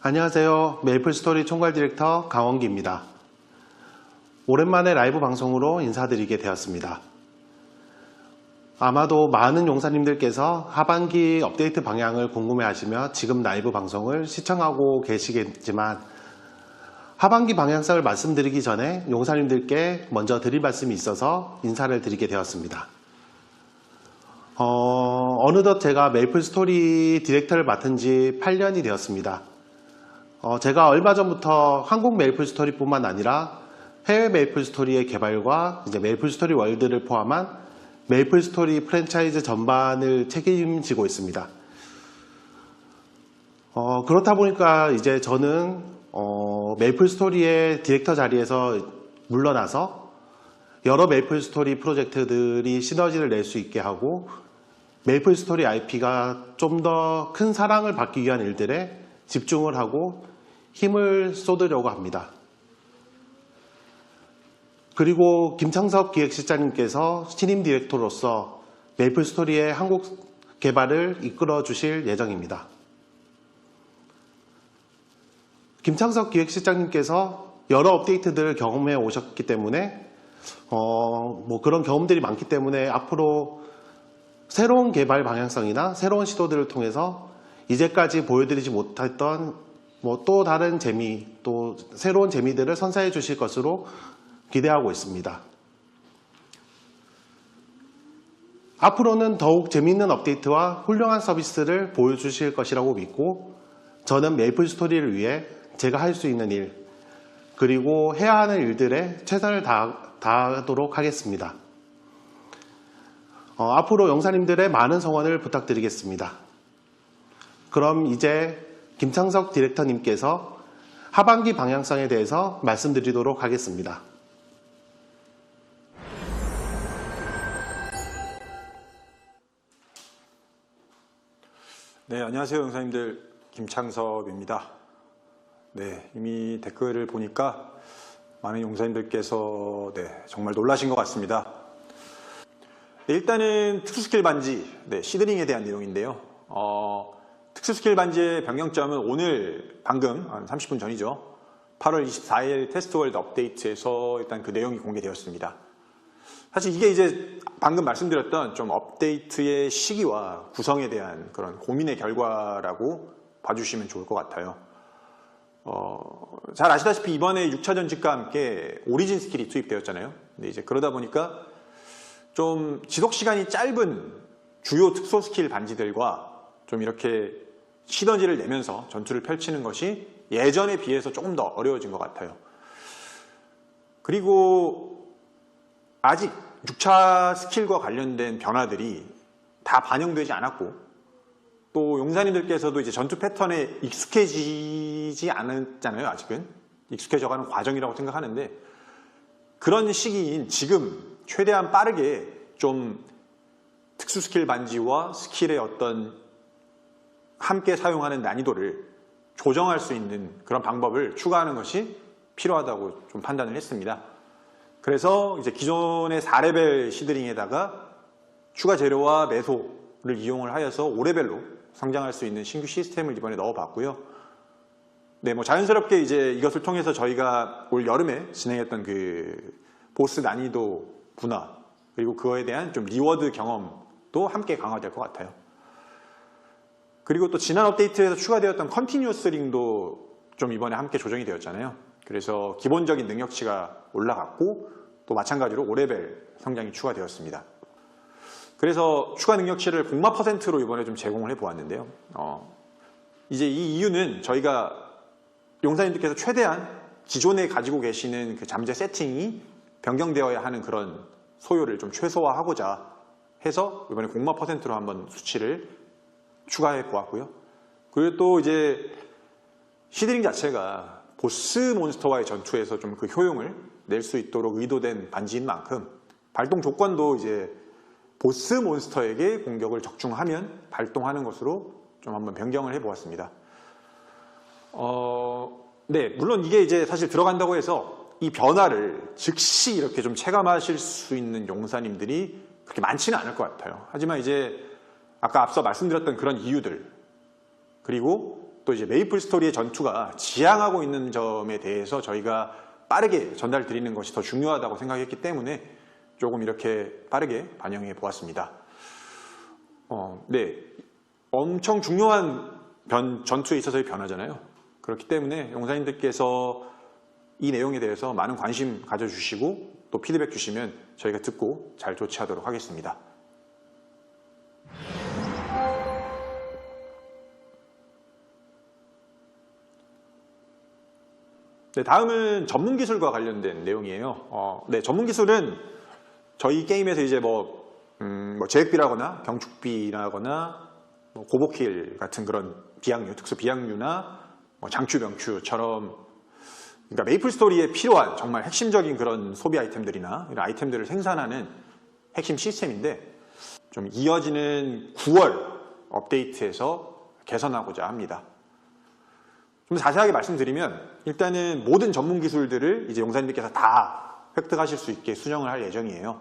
안녕하세요. 메이플스토리 총괄 디렉터 강원기입니다. 오랜만에 라이브 방송으로 인사드리게 되었습니다. 아마도 많은 용사님들께서 하반기 업데이트 방향을 궁금해하시며 지금 라이브 방송을 시청하고 계시겠지만 하반기 방향성을 말씀드리기 전에 용사님들께 먼저 드릴 말씀이 있어서 인사를 드리게 되었습니다. 어느덧 제가 메이플스토리 디렉터를 맡은 지 8년이 되었습니다. 제가 얼마 전부터 한국 메이플스토리 뿐만 아니라 해외 메이플스토리의 개발과 이제 메이플스토리 월드를 포함한 메이플스토리 프랜차이즈 전반을 책임지고 있습니다. 그렇다 보니까 이제 저는 메이플스토리의 디렉터 자리에서 물러나서 여러 메이플스토리 프로젝트들이 시너지를 낼 수 있게 하고 메이플스토리 IP가 좀 더 큰 사랑을 받기 위한 일들에 집중을 하고 힘을 쏟으려고 합니다. 그리고 김창섭 기획실장님께서 신임 디렉터로서 메이플스토리의 한국 개발을 이끌어 주실 예정입니다. 김창섭 기획실장님께서 여러 업데이트들을 경험해 오셨기 때문에 그런 경험들이 많기 때문에 앞으로 새로운 개발 방향성이나 새로운 시도들을 통해서 이제까지 보여드리지 못했던 또 다른 재미, 또 새로운 재미들을 선사해 주실 것으로 기대하고 있습니다. 앞으로는 더욱 재미있는 업데이트와 훌륭한 서비스를 보여주실 것이라고 믿고 저는 메이플스토리를 위해 제가 할 수 있는 일, 그리고 해야 하는 일들에 최선을 다하도록 하겠습니다. 앞으로 용사님들의 많은 성원을 부탁드리겠습니다. 그럼 이제 김창석 디렉터님께서 하반기 방향성에 대해서 말씀드리도록 하겠습니다. 네, 안녕하세요 용사님들, 김창섭입니다. 네, 이미 댓글을 보니까 많은 용사님들께서 정말 놀라신 것 같습니다. 네, 일단은 특수스킬 반지, 시드링에 대한 내용인데요. 특수스킬 반지의 변경점은 오늘 방금 한 30분 전이죠. 8월 24일 테스트월드 업데이트에서 일단 그 내용이 공개되었습니다. 사실 이게 이제 방금 말씀드렸던 좀 업데이트의 시기와 구성에 대한 그런 고민의 결과라고 봐주시면 좋을 것 같아요. 잘 아시다시피 이번에 6차 전직과 함께 오리진 스킬이 투입되었잖아요. 근데 이제 그러다 보니까 좀 지속 시간이 짧은 주요 특수 스킬 반지들과 좀 이렇게 시너지를 내면서 전투를 펼치는 것이 예전에 비해서 조금 더 어려워진 것 같아요. 그리고 아직 6차 스킬과 관련된 변화들이 다 반영되지 않았고 또 용사님들께서도 이제 전투 패턴에 익숙해지지 않았잖아요. 아직은 익숙해져가는 과정이라고 생각하는데 그런 시기인 지금 최대한 빠르게 좀 특수 스킬 반지와 스킬의 어떤 함께 사용하는 난이도를 조정할 수 있는 그런 방법을 추가하는 것이 필요하다고 좀 판단을 했습니다. 그래서 이제 기존의 4레벨 시드링에다가 추가 재료와 매소를 이용을 하여서 5레벨로 성장할 수 있는 신규 시스템을 이번에 넣어봤고요. 네, 자연스럽게 이제 이것을 통해서 저희가 올 여름에 진행했던 그 보스 난이도 분화 그리고 그거에 대한 좀 리워드 경험도 함께 강화될 것 같아요. 그리고 또 지난 업데이트에서 추가되었던 컨티뉴어스 링도 좀 이번에 함께 조정이 되었잖아요. 그래서 기본적인 능력치가 올라갔고 또 마찬가지로 5레벨 성장이 추가되었습니다. 그래서 추가 능력치를 공마 %로 이번에 좀 제공을 해보았는데요. 이제 이 이유는 저희가 용사님들께서 최대한 기존에 가지고 계시는 그 잠재 세팅이 변경되어야 하는 그런 소요를 좀 최소화하고자 해서 이번에 공마 %로 한번 수치를 추가해 보았고요. 그리고 또 이제 시드링 자체가 보스 몬스터와의 전투에서 좀 그 효용을 낼 수 있도록 의도된 반지인 만큼 발동 조건도 이제 보스 몬스터에게 공격을 적중하면 발동하는 것으로 좀 한번 변경을 해 보았습니다. 네, 물론 이게 이제 사실 들어간다고 해서 이 변화를 즉시 이렇게 좀 체감하실 수 있는 용사님들이 그렇게 많지는 않을 것 같아요. 하지만 이제 아까 앞서 말씀드렸던 그런 이유들 그리고 또 이제 메이플 스토리의 전투가 지향하고 있는 점에 대해서 저희가 빠르게 전달 드리는 것이 더 중요하다고 생각했기 때문에 조금 이렇게 빠르게 반영해 보았습니다. 네, 엄청 중요한 전투에 있어서의 변화잖아요. 그렇기 때문에 용사님들께서 이 내용에 대해서 많은 관심 가져주시고 또 피드백 주시면 저희가 듣고 잘 조치하도록 하겠습니다. 네, 다음은 전문 기술과 관련된 내용이에요. 네, 전문 기술은 저희 게임에서 이제 제액비라거나 경축비라거나 고복힐 같은 그런 비약류, 특수 비약류나 장추, 명추처럼 그러니까 메이플 스토리에 필요한 정말 핵심적인 그런 소비 아이템들이나 이런 아이템들을 생산하는 핵심 시스템인데 좀 이어지는 9월 업데이트에서 개선하고자 합니다. 좀 자세하게 말씀드리면 일단은 모든 전문 기술들을 이제 용사님들께서 다 획득하실 수 있게 수정을 할 예정이에요.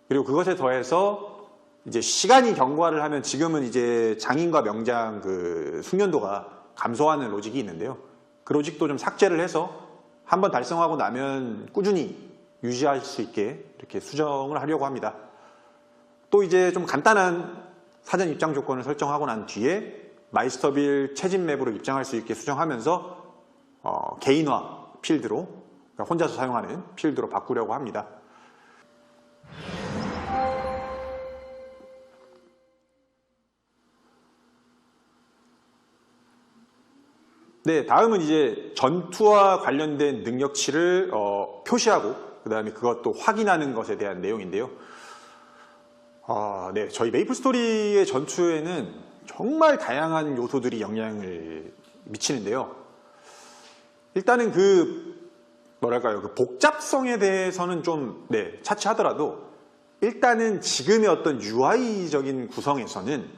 그리고 그것에 더해서 이제 시간이 경과를 하면 지금은 이제 장인과 명장 그 숙련도가 감소하는 로직이 있는데요. 그 로직도 좀 삭제를 해서 한번 달성하고 나면 꾸준히 유지할 수 있게 이렇게 수정을 하려고 합니다. 또 이제 좀 간단한 사전 입장 조건을 설정하고 난 뒤에 마이스터빌 체집 맵으로 입장할 수 있게 수정하면서 개인화 필드로 그러니까 혼자서 사용하는 필드로 바꾸려고 합니다. 네, 다음은 이제 전투와 관련된 능력치를 표시하고 그 다음에 그것도 확인하는 것에 대한 내용인데요. 네, 저희 메이플 스토리의 전투에는 정말 다양한 요소들이 영향을 미치는데요. 일단은 그 복잡성에 대해서는 좀 차치하더라도 일단은 지금의 어떤 UI적인 구성에서는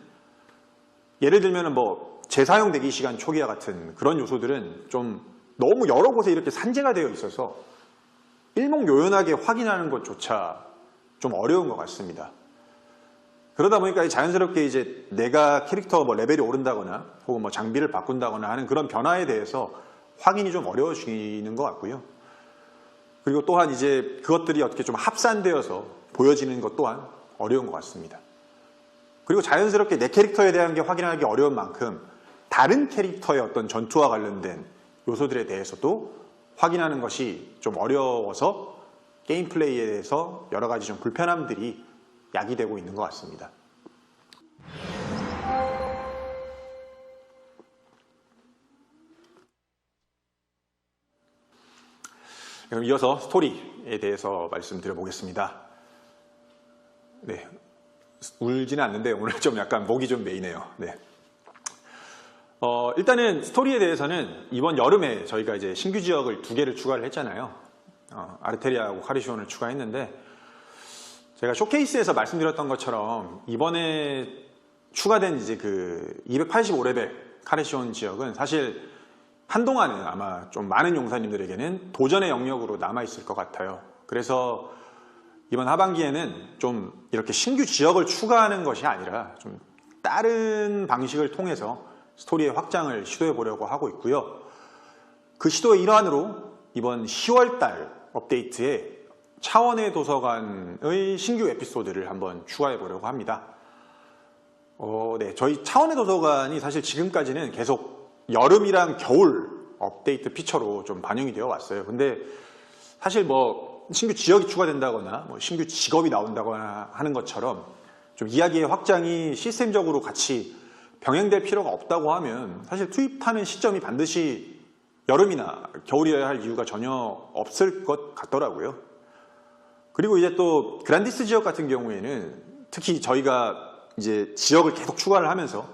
예를 들면은 재사용 대기 시간 초기화 같은 그런 요소들은 좀 너무 여러 곳에 이렇게 산재가 되어 있어서 일목요연하게 확인하는 것조차 좀 어려운 것 같습니다. 그러다 보니까 자연스럽게 이제 내가 캐릭터 레벨이 오른다거나 혹은 장비를 바꾼다거나 하는 그런 변화에 대해서 확인이 좀 어려워지는 것 같고요. 그리고 또한 이제 그것들이 어떻게 좀 합산되어서 보여지는 것 또한 어려운 것 같습니다. 그리고 자연스럽게 내 캐릭터에 대한 게 확인하기 어려운 만큼 다른 캐릭터의 어떤 전투와 관련된 요소들에 대해서도 확인하는 것이 좀 어려워서 게임 플레이에 대해서 여러 가지 좀 불편함들이 야기되고 있는 것 같습니다. 그럼 이어서 스토리에 대해서 말씀드려 보겠습니다. 네, 울지는 않는데 오늘 좀 약간 목이 좀 메이네요. 네. 일단은 스토리에 대해서는 이번 여름에 저희가 이제 신규 지역을 2개를 추가를 했잖아요. 아르테리아하고 카리시온을 추가했는데 제가 쇼케이스에서 말씀드렸던 것처럼 이번에 추가된 이제 그 285레벨 카리시온 지역은 사실 한동안은 아마 좀 많은 용사님들에게는 도전의 영역으로 남아있을 것 같아요. 그래서 이번 하반기에는 좀 이렇게 신규 지역을 추가하는 것이 아니라 좀 다른 방식을 통해서 스토리의 확장을 시도해 보려고 하고 있고요. 그 시도의 일환으로 이번 10월달 업데이트에 차원의 도서관의 신규 에피소드를 한번 추가해 보려고 합니다. 네, 저희 차원의 도서관이 사실 지금까지는 계속 여름이랑 겨울 업데이트 피처로 좀 반영이 되어 왔어요. 근데 사실 신규 지역이 추가된다거나 신규 직업이 나온다거나 하는 것처럼 좀 이야기의 확장이 시스템적으로 같이 병행될 필요가 없다고 하면 사실 투입하는 시점이 반드시 여름이나 겨울이어야 할 이유가 전혀 없을 것 같더라고요. 그리고 이제 또 그란디스 지역 같은 경우에는 특히 저희가 이제 지역을 계속 추가를 하면서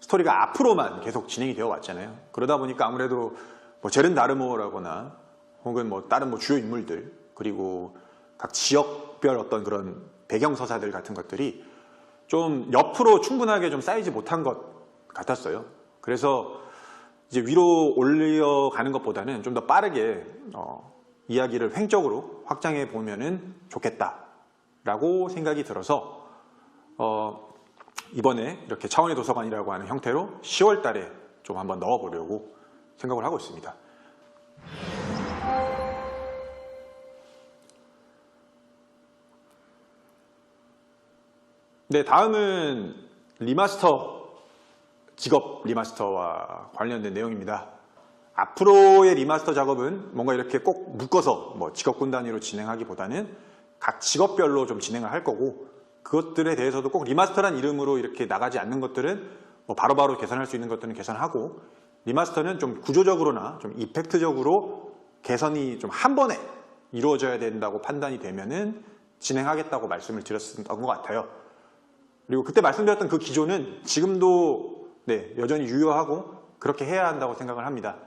스토리가 앞으로만 계속 진행이 되어 왔잖아요. 그러다 보니까 아무래도 제른 다르모라거나 혹은 다른 주요 인물들 그리고 각 지역별 어떤 그런 배경서사들 같은 것들이 좀 옆으로 충분하게 좀 쌓이지 못한 것 같았어요. 그래서 이제 위로 올려가는 것보다는 좀 더 빠르게 이야기를 횡적으로 확장해 보면은 좋겠다라고 생각이 들어서 이번에 이렇게 차원의 도서관이라고 하는 형태로 10월 달에 좀 한번 넣어보려고 생각을 하고 있습니다. 네, 다음은 리마스터, 직업 리마스터와 관련된 내용입니다. 앞으로의 리마스터 작업은 뭔가 이렇게 꼭 묶어서 뭐 직업군 단위로 진행하기보다는 각 직업별로 좀 진행을 할 거고, 그것들에 대해서도 꼭 리마스터란 이름으로 이렇게 나가지 않는 것들은 뭐 바로바로 개선할 수 있는 것들은 개선하고, 리마스터는 좀 구조적으로나 좀 이펙트적으로 개선이 좀 한 번에 이루어져야 된다고 판단이 되면은 진행하겠다고 말씀을 드렸던 것 같아요. 그리고 그때 말씀드렸던 그 기조는 지금도 네, 여전히 유효하고 그렇게 해야 한다고 생각을 합니다.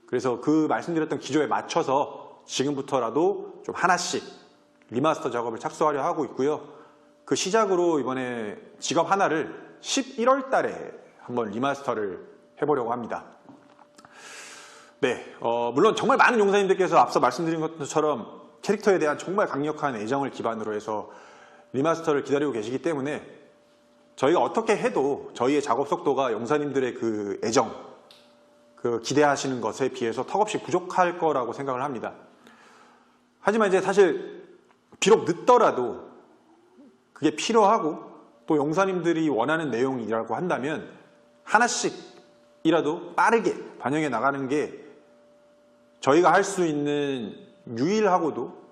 그래서 그 말씀드렸던 기조에 맞춰서 지금부터라도 좀 하나씩 리마스터 작업을 착수하려 하고 있고요. 그 시작으로 이번에 직업 하나를 11월 달에 한번 리마스터를 해보려고 합니다. 네, 물론 정말 많은 용사님들께서 앞서 말씀드린 것처럼 캐릭터에 대한 정말 강력한 애정을 기반으로 해서 리마스터를 기다리고 계시기 때문에 저희가 어떻게 해도 저희의 작업 속도가 용사님들의 그 애정, 그 기대하시는 것에 비해서 턱없이 부족할 거라고 생각을 합니다. 하지만 이제 사실 비록 늦더라도 그게 필요하고 또 용사님들이 원하는 내용이라고 한다면 하나씩이라도 빠르게 반영해 나가는 게 저희가 할 수 있는 유일하고도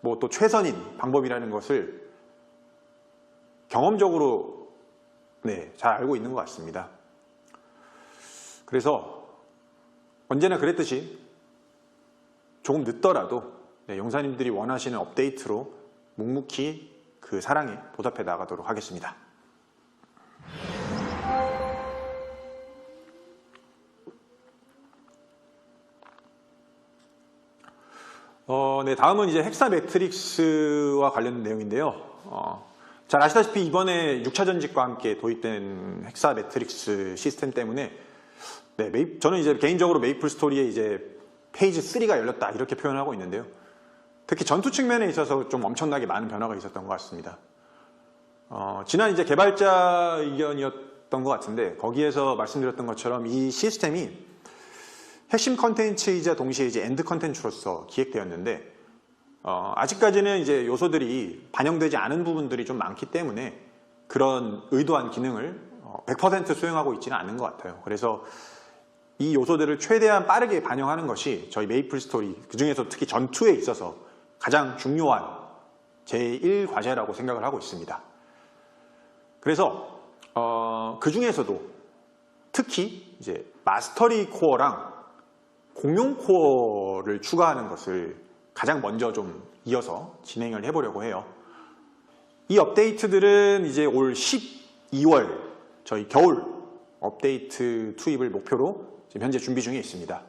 뭐 또 최선인 방법이라는 것을 경험적으로 네, 잘 알고 있는 것 같습니다. 그래서 언제나 그랬듯이 조금 늦더라도 네, 용사님들이 원하시는 업데이트로 묵묵히 그 사랑에 보답해 나가도록 하겠습니다. 네, 다음은 이제 헥사 매트릭스와 관련된 내용인데요. 잘 아시다시피 이번에 6차 전직과 함께 도입된 헥사 매트릭스 시스템 때문에 네, 저는 이제 개인적으로 메이플 스토리에 이제 페이지 3가 열렸다 이렇게 표현을 하고 있는데요. 특히 전투 측면에 있어서 좀 엄청나게 많은 변화가 있었던 것 같습니다. 지난 이제 개발자 의견이었던 것 같은데 거기에서 말씀드렸던 것처럼 이 시스템이 핵심 컨텐츠이자 동시에 이제 엔드 컨텐츠로서 기획되었는데 아직까지는 이제 요소들이 반영되지 않은 부분들이 좀 많기 때문에 그런 의도한 기능을 100% 수행하고 있지는 않은 것 같아요. 그래서 이 요소들을 최대한 빠르게 반영하는 것이 저희 메이플 스토리, 그 중에서 특히 전투에 있어서 가장 중요한 제1과제라고 생각을 하고 있습니다. 그래서 그 중에서도 특히 이제 마스터리 코어랑 공용 코어를 추가하는 것을 가장 먼저 좀 이어서 진행을 해보려고 해요. 이 업데이트들은 이제 올 12월 저희 겨울 업데이트 투입을 목표로 지금 현재 준비 중에 있습니다.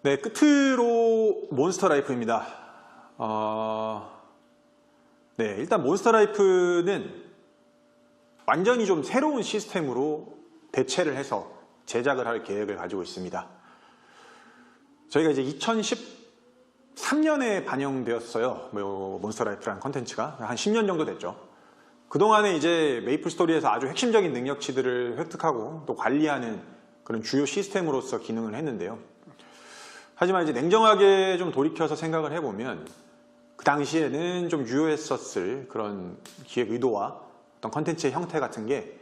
네, 끝으로 몬스터 라이프입니다. 네, 일단 몬스터 라이프는 완전히 좀 새로운 시스템으로 대체를 해서 제작을 할 계획을 가지고 있습니다. 저희가 이제 2013년에 반영되었어요. 몬스터 라이프라는 컨텐츠가 한 10년 정도 됐죠. 그동안에 이제 메이플 스토리에서 아주 핵심적인 능력치들을 획득하고 또 관리하는 그런 주요 시스템으로서 기능을 했는데요. 하지만 이제 냉정하게 좀 돌이켜서 생각을 해보면 그 당시에는 좀 유효했었을 그런 기획 의도와 어떤 컨텐츠의 형태 같은 게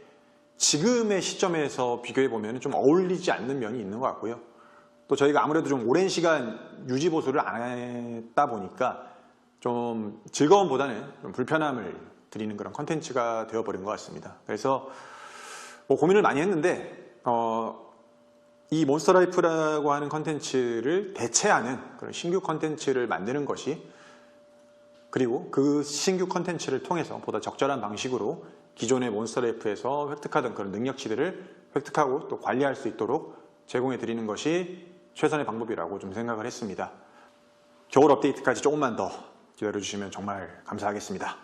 지금의 시점에서 비교해보면 좀 어울리지 않는 면이 있는 것 같고요. 또 저희가 아무래도 좀 오랜 시간 유지 보수를 안 했다 보니까 좀 즐거움보다는 좀 불편함을 드리는 그런 컨텐츠가 되어버린 것 같습니다. 그래서 뭐 고민을 많이 했는데 이 몬스터 라이프라고 하는 컨텐츠를 대체하는 그런 신규 컨텐츠를 만드는 것이, 그리고 그 신규 컨텐츠를 통해서 보다 적절한 방식으로 기존의 몬스터 라이프에서 획득하던 그런 능력치들을 획득하고 또 관리할 수 있도록 제공해 드리는 것이 최선의 방법이라고 좀 생각을 했습니다. 겨울 업데이트까지 조금만 더 기다려 주시면 정말 감사하겠습니다.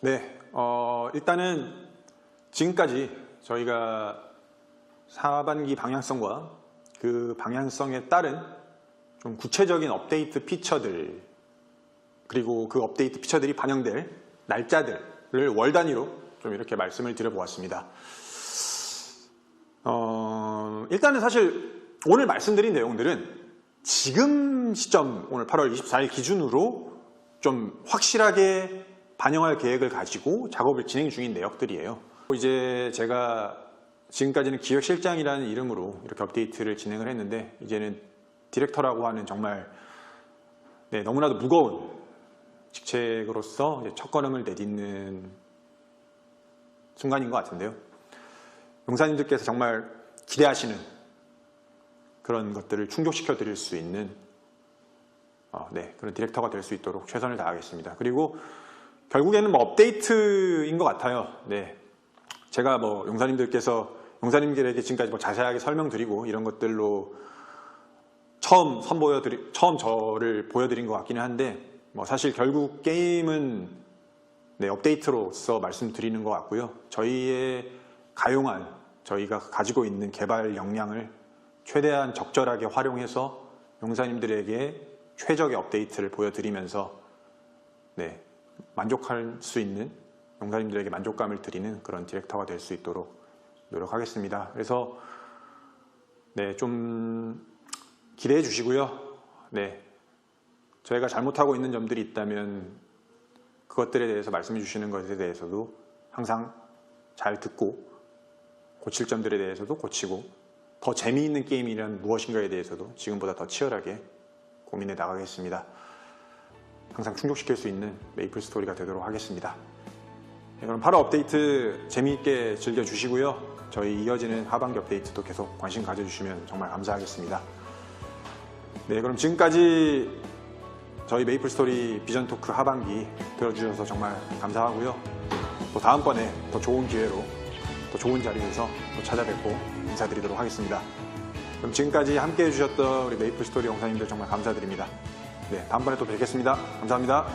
네, 일단은 지금까지 저희가 하반기 방향성과 그 방향성에 따른 좀 구체적인 업데이트 피처들, 그리고 그 업데이트 피처들이 반영될 날짜들을 월 단위로 좀 이렇게 말씀을 드려보았습니다. 일단은 사실 오늘 말씀드린 내용들은 지금 시점, 오늘 8월 24일 기준으로 좀 확실하게 반영할 계획을 가지고 작업을 진행 중인 내역들이에요. 이제 제가 지금까지는 기획실장이라는 이름으로 이렇게 업데이트를 진행을 했는데, 이제는 디렉터라고 하는 정말 너무나도 무거운 직책으로서 이제 첫걸음을 내딛는 순간인 것 같은데요. 용사님들께서 정말 기대하시는 그런 것들을 충족시켜 드릴 수 있는 그런 디렉터가 될 수 있도록 최선을 다하겠습니다. 그리고 결국에는 업데이트인 것 같아요. 제가 용사님들에게 지금까지 자세하게 설명드리고 이런 것들로 처음 저를 보여드린 것 같기는 한데, 사실 결국 게임은 업데이트로서 말씀드리는 것 같고요. 저희의 가용한, 저희가 가지고 있는 개발 역량을 최대한 적절하게 활용해서 용사님들에게 최적의 업데이트를 보여드리면서 만족할 수 있는, 용사님들에게 만족감을 드리는 그런 디렉터가 될 수 있도록 노력하겠습니다. 그래서 좀 기대해 주시고요. 저희가 잘못하고 있는 점들이 있다면 그것들에 대해서 말씀해 주시는 것에 대해서도 항상 잘 듣고, 고칠 점들에 대해서도 고치고, 더 재미있는 게임이란 무엇인가에 대해서도 지금보다 더 치열하게 고민해 나가겠습니다. 항상 충족시킬 수 있는 메이플 스토리가 되도록 하겠습니다. 그럼 8월 업데이트 재미있게 즐겨주시고요. 저희 이어지는 하반기 업데이트도 계속 관심 가져주시면 정말 감사하겠습니다. 그럼 지금까지 저희 메이플 스토리 비전 토크 하반기 들어주셔서 정말 감사하고요. 또 다음번에 더 좋은 기회로, 더 좋은 자리에서 또 찾아뵙고 인사드리도록 하겠습니다. 그럼 지금까지 함께 해주셨던 우리 메이플 스토리 용사님들 정말 감사드립니다. 다음번에 또 뵙겠습니다. 감사합니다.